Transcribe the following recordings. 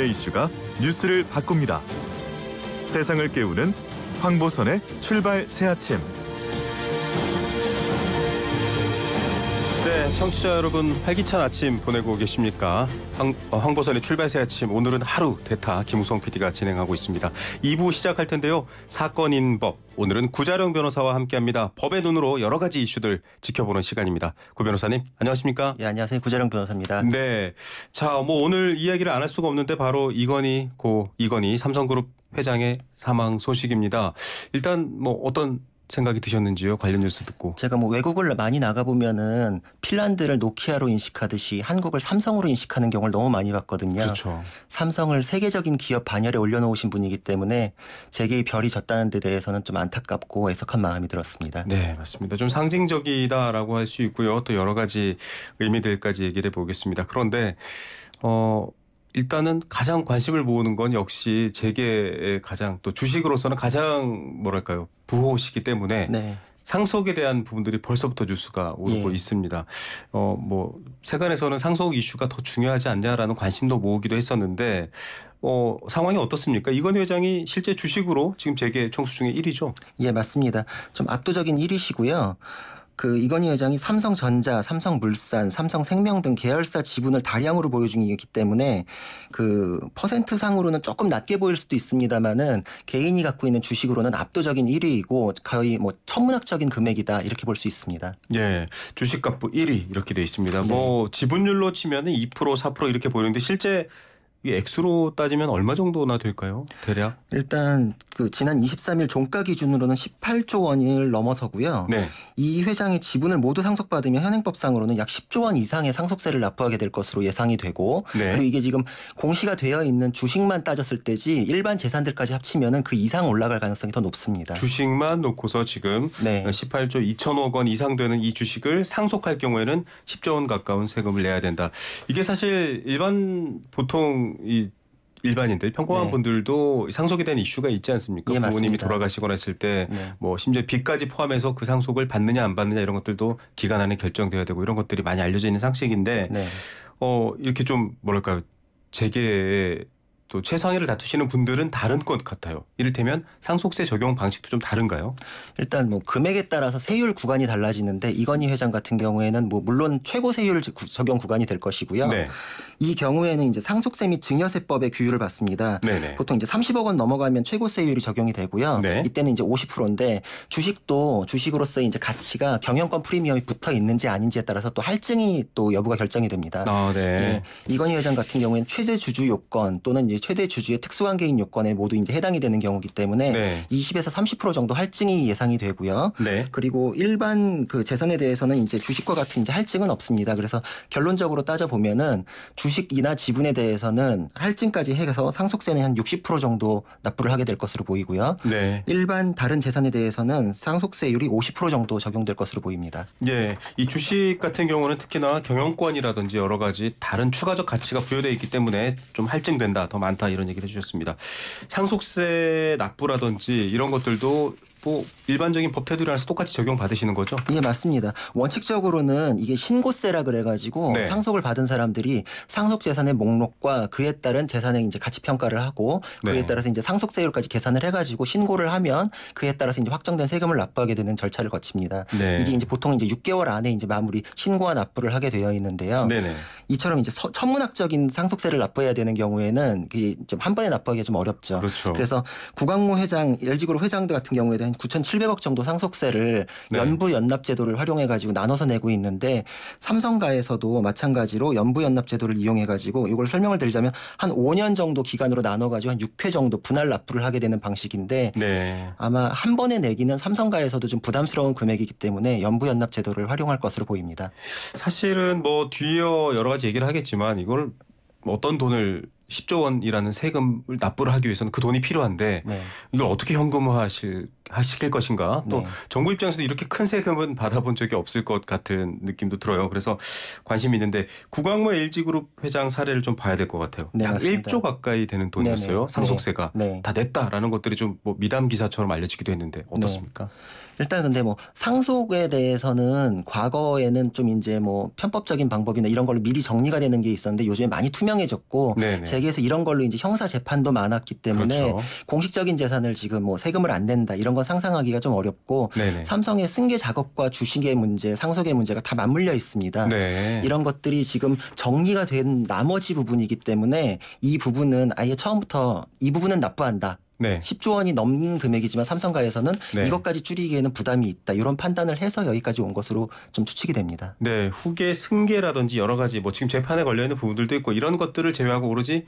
사건의 이슈가 뉴스를 바꿉니다. 세상을 깨우는 황보선의 출발 새아침. 네, 청취자 여러분 활기찬 아침 보내고 계십니까? 황보선의 출발 새아침, 오늘은 하루 대타 김우성 PD가 진행하고 있습니다. 2부 시작할 텐데요. 사건인 법, 오늘은 구자룡 변호사와 함께합니다. 법의 눈으로 여러 가지 이슈들 지켜보는 시간입니다. 구 변호사님, 안녕하십니까? 예, 안녕하세요. 구자룡 변호사입니다. 네, 자, 오늘 이야기를 안 할 수가 없는데 바로 이건희 삼성그룹 회장의 사망 소식입니다. 일단 어떤 생각이 드셨는지요? 관련 뉴스 듣고. 제가 외국을 많이 나가보면은 핀란드를 노키아로 인식하듯이 한국을 삼성으로 인식하는 경우를 너무 많이 봤거든요. 그렇죠. 삼성을 세계적인 기업 반열에 올려놓으신 분이기 때문에 재계의 별이 졌다는 데 대해서는 좀 안타깝고 애석한 마음이 들었습니다. 네, 맞습니다. 좀 상징적이다라고 할 수 있고요. 또 여러 가지 의미들까지 얘기를 해보겠습니다. 그런데 일단은 가장 관심을 모으는 건 역시 재계의 가장 또 주식으로서는 가장 부호시기 때문에 네. 상속에 상속에 대한 부분들이 벌써부터 뉴스가 오르고 있습니다. 세간에서는 상속 이슈가 더 중요하지 않냐라는 관심도 모으기도 했었는데 상황이 어떻습니까? 이건희 회장이 실제 주식으로 지금 재계 총수 중에 1위죠? 예, 맞습니다. 좀 압도적인 1위시고요. 이건희 회장이 삼성전자, 삼성물산, 삼성생명 등 계열사 지분을 다량으로 보유 중이기 때문에 퍼센트상으로는 조금 낮게 보일 수도 있습니다만은 개인이 갖고 있는 주식으로는 압도적인 1위이고 거의 천문학적인 금액이다 이렇게 볼 수 있습니다. 예, 주식가부 1위 이렇게 돼 있습니다. 네. 지분율로 치면은 2%, 4% 이렇게 보이는데 실제 이 액수로 따지면 얼마 정도나 될까요? 대략? 일단 지난 23일 종가 기준으로는 18조 원을 넘어서고요. 네. 이 회장의 지분을 모두 상속받으면 현행법상으로는 약 10조 원 이상의 상속세를 납부하게 될 것으로 예상이 되고 네. 그리고 이게 지금 공시가 되어 있는 주식만 따졌을 때지 일반 재산들까지 합치면은 그 이상 올라갈 가능성이 더 높습니다. 주식만 놓고서 지금 네. 18조 2천억 원 이상 되는 이 주식을 상속할 경우에는 10조 원 가까운 세금을 내야 된다. 이게 사실 보통 이 일반인들, 평범한 네. 분들도 상속에 대한 이슈가 있지 않습니까? 예, 부모님이 맞습니다. 돌아가시거나 했을 때 네. 심지어 빚까지 포함해서 그 상속을 받느냐 안 받느냐 이런 것들도 기간 안에 결정돼야 되고 이런 것들이 많이 알려져 있는 상식인데 네. 이렇게 좀 재계에 또 최상위를 다투시는 분들은 다른 것 같아요. 이를테면 상속세 적용 방식도 좀 다른가요? 일단 금액에 따라서 세율 구간이 달라지는데 이건희 회장 같은 경우에는 물론 최고 세율 적용 구간이 될 것이고요. 네. 이 경우에는 이제 상속세 및 증여세법의 규율을 받습니다. 네네. 보통 이제 30억 원 넘어가면 최고세율이 적용이 되고요. 네. 이때는 이제 50%인데 주식도 주식으로서의 이제 가치가 경영권 프리미엄이 붙어 있는지 아닌지에 따라서 또 할증이 또 여부가 결정이 됩니다. 네. 예, 이건희 회장 같은 경우에는 최대 주주 요건 또는 이제 최대 주주의 특수관계인 요건에 모두 이제 해당이 되는 경우이기 때문에 네. 20에서 30% 정도 할증이 예상이 되고요. 네. 그리고 일반 재산에 대해서는 이제 주식과 같은 이제 할증은 없습니다. 그래서 결론적으로 따져 보면은 주식이나 지분에 대해서는 할증까지 해서 상속세는 한 60% 정도 납부를 하게 될 것으로 보이고요. 네. 일반 다른 재산에 대해서는 상속세율이 50% 정도 적용될 것으로 보입니다. 예, 이 주식 같은 경우는 특히나 경영권이라든지 여러 가지 다른 추가적 가치가 부여되어 있기 때문에 좀 할증된다, 더 많다 이런 얘기를 해주셨습니다. 상속세 납부라든지 이런 것들도 일반적인 법 테두리라서 똑같이 적용받으시는 거죠? 예, 맞습니다. 원칙적으로는 이게 신고세라 그래가지고 네. 상속을 받은 사람들이 상속 재산의 목록과 그에 따른 재산의 이제 가치 평가를 하고 그에 네. 따라서 이제 상속세율까지 계산을 해가지고 신고를 하면 그에 따라서 이제 확정된 세금을 납부하게 되는 절차를 거칩니다. 네. 이게 이제 보통 이제 6개월 안에 이제 마무리 신고와 납부를 하게 되어 있는데요. 네네. 이처럼 이제 천문학적인 상속세를 납부해야 되는 경우에는 그게 좀 한 번에 납부하기가 좀 어렵죠. 그렇죠. 그래서 구광모 회장, LG그룹 회장들 같은 경우에도 한 9,700억 정도 상속세를 네. 연부 연납 제도를 활용해 가지고 나눠서 내고 있는데 삼성가에서도 마찬가지로 연부 연납 제도를 이용해 가지고 이걸 설명을 드리자면 한 5년 정도 기간으로 나눠 가지고 한 6회 정도 분할 납부를 하게 되는 방식인데 네. 아마 한 번에 내기는 삼성가에서도 좀 부담스러운 금액이기 때문에 연부 연납 제도를 활용할 것으로 보입니다. 사실은 뒤에 여러 가지 얘기를 하겠지만 이걸 어떤 돈을 10조 원이라는 세금을 납부를 하기 위해서는 그 돈이 필요한데 네. 이걸 어떻게 현금화하실 시킬 것인가 또 네. 정부 입장에서도 이렇게 큰 세금은 받아본 적이 없을 것 같은 느낌도 들어요. 그래서 관심이 있는데 구광모 LG그룹 회장 사례를 좀 봐야 될 것 같아요. 네, 약 맞습니다. 1조 가까이 되는 돈이었어요. 네네. 상속세가 네. 다 냈다라는 것들이 좀 뭐 미담 기사처럼 알려지기도 했는데 어떻습니까? 일단 근데 뭐 상속에 대해서는 과거에는 좀 이제 뭐 편법적인 방법이나 이런 걸로 미리 정리가 되는 게 있었는데 요즘에 많이 투명해졌고 네네. 재계에서 이런 걸로 이제 형사 재판도 많았기 때문에 그렇죠. 공식적인 재산을 지금 뭐 세금을 안 낸다 이런 건 상상하기가 좀 어렵고 네네. 삼성의 승계 작업과 주식의 문제, 상속의 문제가 다 맞물려 있습니다. 네. 이런 것들이 지금 정리가 된 나머지 부분이기 때문에 이 부분은 아예 처음부터 이 부분은 납부한다. 네. 10조 원이 넘는 금액이지만 삼성가에서는 네. 이것까지 줄이기에는 부담이 있다. 이런 판단을 해서 여기까지 온 것으로 좀 추측이 됩니다. 네, 후계 승계라든지 여러 가지 뭐 지금 재판에 걸려 있는 부분들도 있고 이런 것들을 제외하고 오로지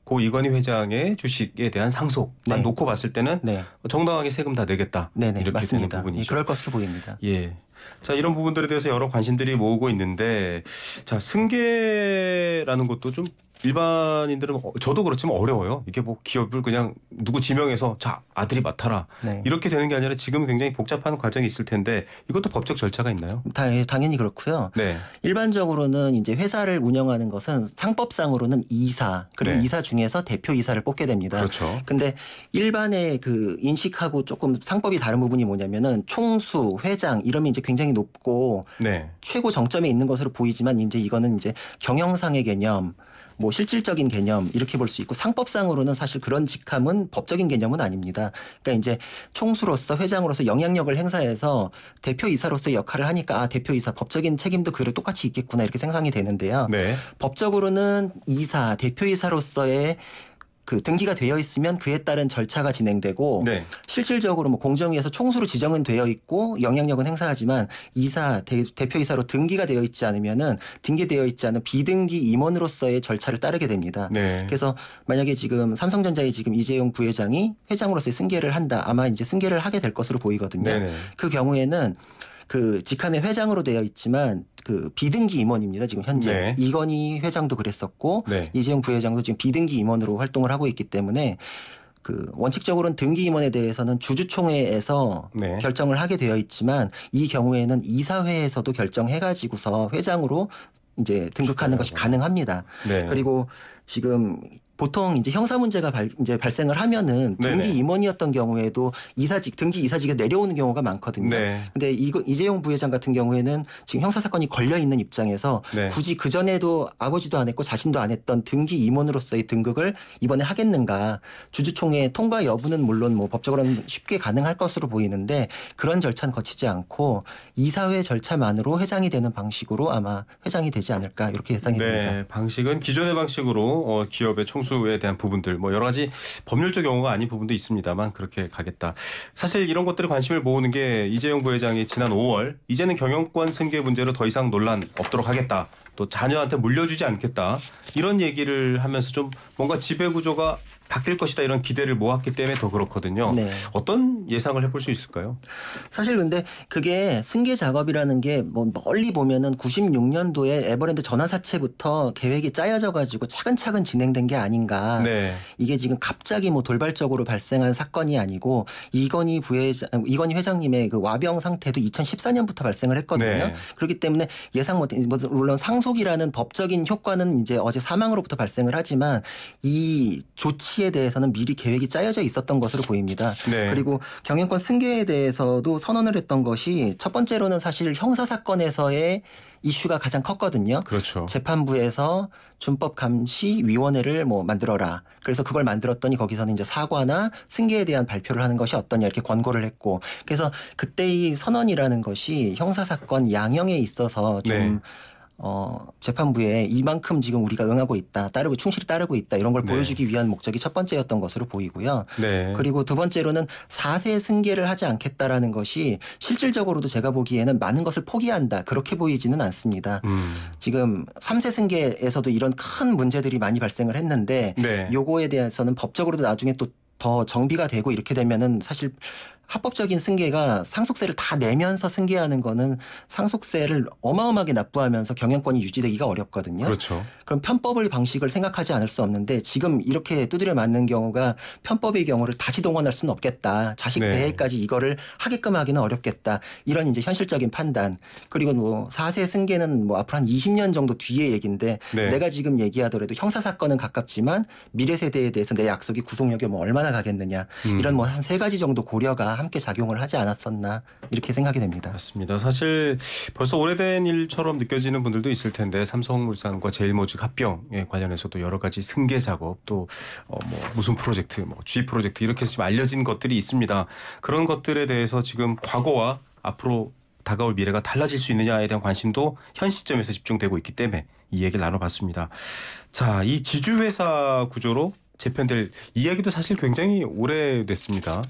고 이건희 회장의 주식에 대한 상속만 네. 놓고 봤을 때는 네, 정당하게 세금 다 내겠다. 네네 이렇게 맞습니다. 되는 부분이죠. 그럴 것으로 보입니다. 예. 자, 이런 부분들에 대해서 여러 관심들이 모으고 있는데 자, 승계라는 것도 좀 일반인들은 저도 그렇지만 어려워요. 이게 뭐 기업을 그냥 누구 지명해서 자, 아들이 맡아라. 네. 이렇게 되는 게 아니라 지금은 굉장히 복잡한 과정이 있을 텐데 이것도 법적 절차가 있나요? 당연히 그렇고요. 네. 일반적으로는 이제 회사를 운영하는 것은 상법상으로는 이사 그리고 네. 이사 중에서 대표 이사를 뽑게 됩니다. 그렇죠. 근데 일반의 그 인식하고 조금 상법이 다른 부분이 뭐냐면은 총수, 회장 이러면 이제 굉장히 높고 네. 최고 정점에 있는 것으로 보이지만 이제 이거는 이제 경영상의 개념, 뭐 실질적인 개념 이렇게 볼 수 있고 상법상으로는 사실 그런 직함은 법적인 개념은 아닙니다. 그러니까 이제 총수로서 회장으로서 영향력을 행사해서 대표이사로서의 역할을 하니까 아 대표이사 법적인 책임도 그래 똑같이 있겠구나 이렇게 생각이 되는데요. 네. 법적으로는 이사, 대표이사로서의 그 등기가 되어 있으면 그에 따른 절차가 진행되고 네. 실질적으로 뭐 공정위에서 총수로 지정은 되어 있고 영향력은 행사하지만 이사 대표이사로 등기가 되어 있지 않으면은 등기되어 있지 않은 비등기 임원으로서의 절차를 따르게 됩니다. 네. 그래서 만약에 지금 삼성전자의 지금 이재용 부회장이 회장으로서의 승계를 한다. 아마 이제 승계를 하게 될 것으로 보이거든요. 네네. 그 경우에는 그 직함의 회장으로 되어 있지만 그 비등기 임원입니다. 지금 현재 네. 이건희 회장도 그랬었고 네. 이재용 부회장도 지금 비등기 임원으로 활동을 하고 있기 때문에 그 원칙적으로는 등기 임원에 대해서는 주주총회에서 네. 결정을 하게 되어 있지만 이 경우에는 이사회에서도 결정해가지고서 회장으로 이제 등극하는 것이 가능합니다. 네. 그리고 지금 보통 이제 형사 문제가 이제 발생을 하면은 등기 네네. 임원이었던 경우에도 등기 이사직에 내려오는 경우가 많거든요. 네. 근데 이재용 부회장 같은 경우에는 지금 형사 사건이 걸려 있는 입장에서 네. 굳이 그 전에도 아버지도 안 했고 자신도 안 했던 등기 임원으로서의 등극을 이번에 하겠는가? 주주총회 통과 여부는 물론 뭐 법적으로는 쉽게 가능할 것으로 보이는데 그런 절차는 거치지 않고 이사회 절차만으로 회장이 되는 방식으로 아마 회장이 되지 않을까 이렇게 예상이 됩니다. 네, 방식은 기존의 방식으로 기업의 총수에 대한 부분들 뭐 여러 가지 법률적 용어가 아닌 부분도 있습니다만 그렇게 가겠다. 사실 이런 것들에 관심을 모으는 게 이재용 부회장이 지난 5월 이제는 경영권 승계 문제로 더 이상 논란 없도록 하겠다. 또 자녀한테 물려주지 않겠다. 이런 얘기를 하면서 좀 뭔가 지배구조가 바뀔 것이다 이런 기대를 모았기 때문에 더 그렇거든요. 네. 어떤 예상을 해볼 수 있을까요? 사실 근데 그게 승계 작업이라는 게 뭐 멀리 보면은 96년도에 에버랜드 전환 사채부터 계획이 짜여져 가지고 차근차근 진행된 게 아닌가. 네. 이게 지금 갑자기 뭐 돌발적으로 발생한 사건이 아니고 이건희 회장님의 그 와병 상태도 2014년부터 발생을 했거든요. 네. 그렇기 때문에 예상 못 물론 상속이라는 법적인 효과는 이제 어제 사망으로부터 발생을 하지만 이 조치에 대해서는 미리 계획이 짜여져 있었던 것으로 보입니다. 네. 그리고 경영권 승계에 대해서도 선언을 했던 것이 첫 번째로는 사실 형사 사건에서의 이슈가 가장 컸거든요. 그렇죠. 재판부에서 준법감시위원회를 뭐 만들어라. 그래서 그걸 만들었더니 거기서는 이제 사과나 승계에 대한 발표를 하는 것이 어떠냐 이렇게 권고를 했고 그래서 그때의 선언이라는 것이 형사 사건 양형에 있어서 좀 네. 재판부에 이만큼 지금 우리가 응하고 있다, 충실히 따르고 있다 이런 걸 네. 보여주기 위한 목적이 첫 번째였던 것으로 보이고요. 네. 그리고 두 번째로는 4세 승계를 하지 않겠다라는 것이 실질적으로도 제가 보기에는 많은 것을 포기한다 그렇게 보이지는 않습니다. 지금 3세 승계에서도 이런 큰 문제들이 많이 발생을 했는데 네. 요거에 대해서는 법적으로도 나중에 또 더 정비가 되고 이렇게 되면은 사실 합법적인 승계가 상속세를 다 내면서 승계하는 거는 상속세를 어마어마하게 납부하면서 경영권이 유지되기가 어렵거든요. 그렇죠. 그럼 편법의 방식을 생각하지 않을 수 없는데 지금 이렇게 두드려 맞는 경우가 편법의 경우를 다시 동원할 수는 없겠다. 자식 네. 대해까지 이거를 하게끔 하기는 어렵겠다. 이런 이제 현실적인 판단. 그리고 뭐 4세 승계는 뭐 앞으로 한 20년 정도 뒤의 얘기인데 네. 내가 지금 얘기하더라도 형사 사건은 가깝지만 미래 세대에 대해서 내 약속이 구속력이 뭐 얼마나 가겠느냐. 이런 뭐 한 3가지 정도 고려가 함께 작용을 하지 않았었나 이렇게 생각이 됩니다. 맞습니다. 사실 벌써 오래된 일처럼 느껴지는 분들도 있을 텐데 삼성물산과 제일모직 합병에 관련해서도 여러 가지 승계 작업 또 뭐 무슨 프로젝트, 뭐 G 프로젝트 이렇게 해서 지금 알려진 것들이 있습니다. 그런 것들에 대해서 지금 과거와 앞으로 다가올 미래가 달라질 수 있느냐에 대한 관심도 현 시점에서 집중되고 있기 때문에 이 얘기를 나눠봤습니다. 자, 이 지주회사 구조로 재편될 이야기도 사실 굉장히 오래됐습니다.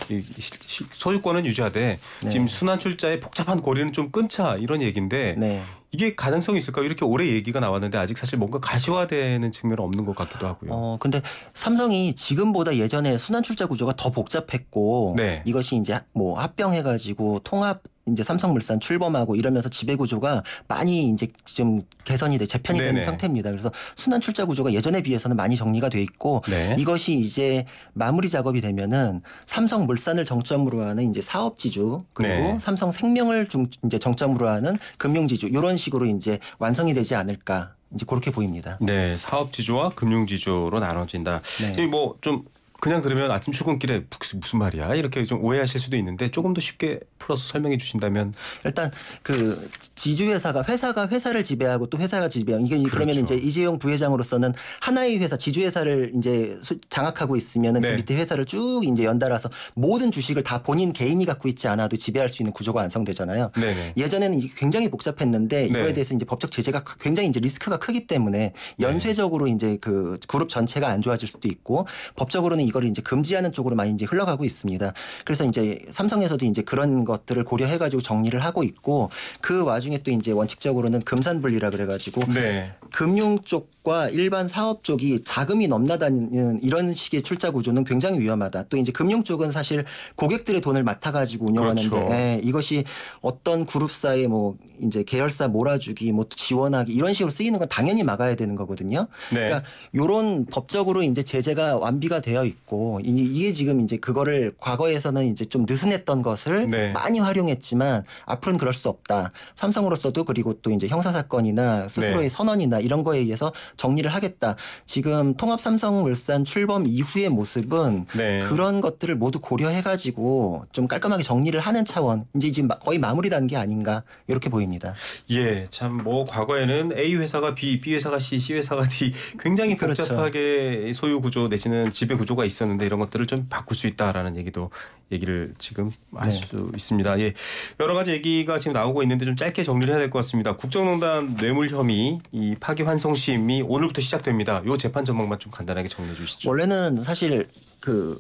소유권은 유지하되 네. 지금 순환출자의 복잡한 고리는 좀 끊자 이런 얘기인데 네. 이게 가능성이 있을까요? 이렇게 오래 얘기가 나왔는데 아직 사실 뭔가 가시화되는 측면은 없는 것 같기도 하고요. 근데 삼성이 지금보다 예전에 순환출자 구조가 더 복잡했고 네. 이것이 이제 뭐 합병해가지고 통합 이제 삼성물산 출범하고 이러면서 지배 구조가 많이 이제 좀 개선이 돼 재편이 되는 네네. 상태입니다. 그래서 순환출자 구조가 예전에 비해서는 많이 정리가 돼 있고 네. 이것이 이제 마무리 작업이 되면은 삼성물산을 정점으로 하는 이제 사업지주 그리고 네. 삼성생명을 이제 정점으로 하는 금융지주 이런 식으로 이제 완성이 되지 않을까 이제 그렇게 보입니다. 네, 사업지주와 금융지주로 나눠진다. 네. 뭐 좀 그냥 들으면 아침 출근길에 무슨 말이야 이렇게 좀 오해하실 수도 있는데 조금 더 쉽게 풀어서 설명해 주신다면. 일단 그 지주회사가 회사를 지배하고 또 회사가 지배하고 이게 그러면 그렇죠. 이제 이재용 부회장으로서는 하나의 회사 지주회사를 이제 장악하고 있으면은 네. 그 밑에 회사를 쭉 이제 연달아서 모든 주식을 다 본인 개인이 갖고 있지 않아도 지배할 수 있는 구조가 완성되잖아요. 네네. 예전에는 이게 굉장히 복잡했는데 이거에 네. 대해서 이제 법적 제재가 굉장히 이제 리스크가 크기 때문에 연쇄적으로 이제 그 그룹 전체가 안 좋아질 수도 있고 법적으로는 이거를 이제 금지하는 쪽으로 많이 이제 흘러가고 있습니다. 그래서 이제 삼성에서도 이제 그런 것들을 고려해가지고 정리를 하고 있고 그 와중에 또 이제 원칙적으로는 금산분리라 그래가지고 네. 금융 쪽과 일반 사업 쪽이 자금이 넘나다니는 이런 식의 출자 구조는 굉장히 위험하다. 또 이제 금융 쪽은 사실 고객들의 돈을 맡아가지고 운영하는데 그렇죠. 이것이 어떤 그룹사의 뭐 이제 계열사 몰아주기, 뭐 지원하기 이런 식으로 쓰이는 건 당연히 막아야 되는 거거든요. 네. 그러니까 이런 법적으로 이제 제재가 완비가 되어 있고 이게 지금 이제 그거를 과거에서는 이제 좀 느슨했던 것을 네. 많이 활용했지만 앞으로는 그럴 수 없다. 삼성으로서도 그리고 또 이제 형사 사건이나 스스로의 네. 선언이나 이런 거에 의해서 정리를 하겠다. 지금 통합 삼성물산 출범 이후의 모습은 네. 그런 것들을 모두 고려해가지고 좀 깔끔하게 정리를 하는 차원. 이제 지금 거의 마무리 단계 아닌가 이렇게 보입니다. 예, 참 뭐 과거에는 A 회사가 B, B 회사가 C, C 회사가 D 굉장히 그렇죠. 복잡하게 소유 구조 내지는 지배 구조가 있었는데 이런 것들을 좀 바꿀 수 있다라는 얘기를 지금 할 수 있습니다. 예, 여러 가지 얘기가 지금 나오고 있는데 좀 짧게 정리를 해야 될 것 같습니다. 국정농단 뇌물 혐의 이 파기환송심이 오늘부터 시작됩니다. 요 재판 전망만 좀 간단하게 정리해 주시죠. 원래는 사실 그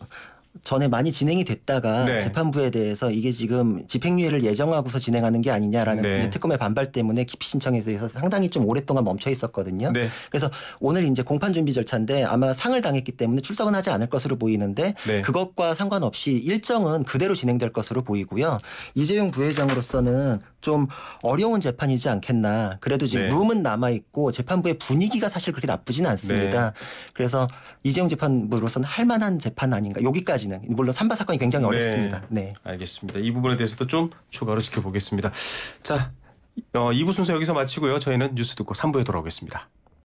전에 많이 진행이 됐다가 네. 재판부에 대해서 이게 지금 집행유예를 예정하고서 진행하는 게 아니냐라는 네. 이제 특검의 반발 때문에 기피 신청에 대해서 상당히 좀 오랫동안 멈춰 있었거든요. 네. 그래서 오늘 이제 공판 준비 절차인데 아마 상을 당했기 때문에 출석은 하지 않을 것으로 보이는데 네. 그것과 상관없이 일정은 그대로 진행될 것으로 보이고요. 이재용 부회장으로서는 좀 어려운 재판이지 않겠나. 그래도 지금 네. 룸은 남아 있고 재판부의 분위기가 사실 그렇게 나쁘지는 않습니다. 그래서 이재용 재판부로서는 할 만한 재판 아닌가. 여기까지는 물론 삼바 사건이 굉장히 어렵습니다. 네. 알겠습니다. 이 부분에 대해서도 좀 추가로 지켜보겠습니다. 자, 2부 순서 여기서 마치고요. 저희는 뉴스 듣고 3부에 돌아오겠습니다.